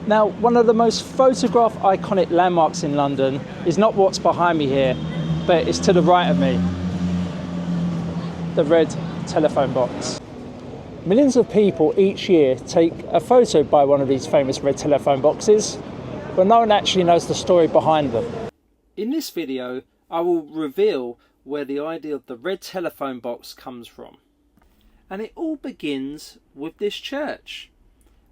Now, one of the most photographed iconic landmarks in London is not what's behind me here, but it's to the right of me, the red telephone box. Millions of people each year take a photo by one of these famous red telephone boxes, but no one actually knows the story behind them. In this video, I will reveal where the idea of the red telephone box comes from. And it all begins with this church.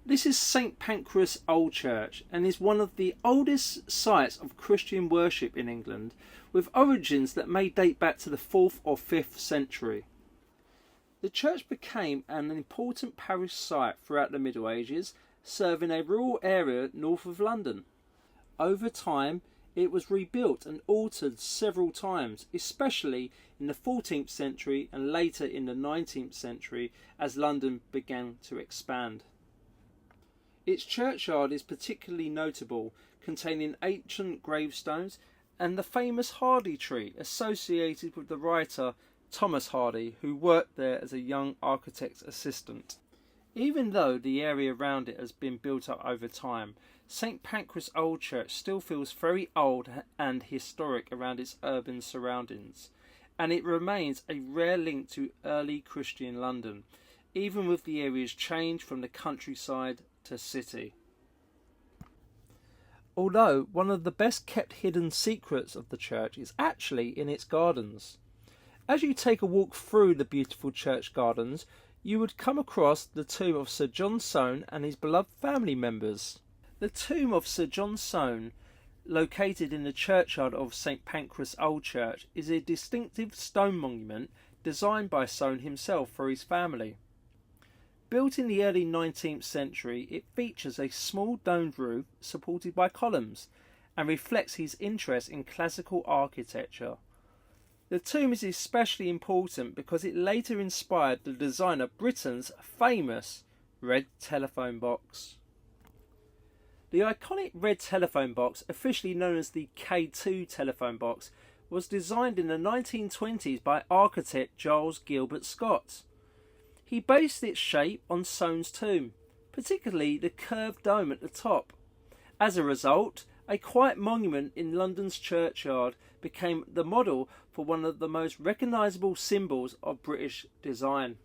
This is St Pancras Old Church and is one of the oldest sites of Christian worship in England, with origins that may date back to the 4th or 5th century. The church became an important parish site throughout the Middle Ages, serving a rural area north of London. Over time, it was rebuilt and altered several times, especially in the 14th century and later in the 19th century as London began to expand. Its churchyard is particularly notable, containing ancient gravestones and the famous Hardy tree associated with the writer Thomas Hardy, who worked there as a young architect's assistant. Even though the area around it has been built up over time, St Pancras Old Church still feels very old and historic around its urban surroundings, and it remains a rare link to early Christian London, even with the area's change from the countryside to city. Although one of the best kept hidden secrets of the church is actually in its gardens. As you take a walk through the beautiful church gardens, you would come across the tomb of Sir John Soane and his beloved family members. The tomb of Sir John Soane, located in the churchyard of St Pancras Old Church, is a distinctive stone monument designed by Soane himself for his family. Built in the early 19th century, it features a small domed roof supported by columns and reflects his interest in classical architecture. The tomb is especially important because it later inspired the design of Britain's famous red telephone box. The iconic red telephone box, officially known as the K2 telephone box, was designed in the 1920s by architect Giles Gilbert Scott. He based its shape on Soane's tomb, particularly the curved dome at the top. As a result, a quiet monument in London's churchyard became the model for one of the most recognisable symbols of British design.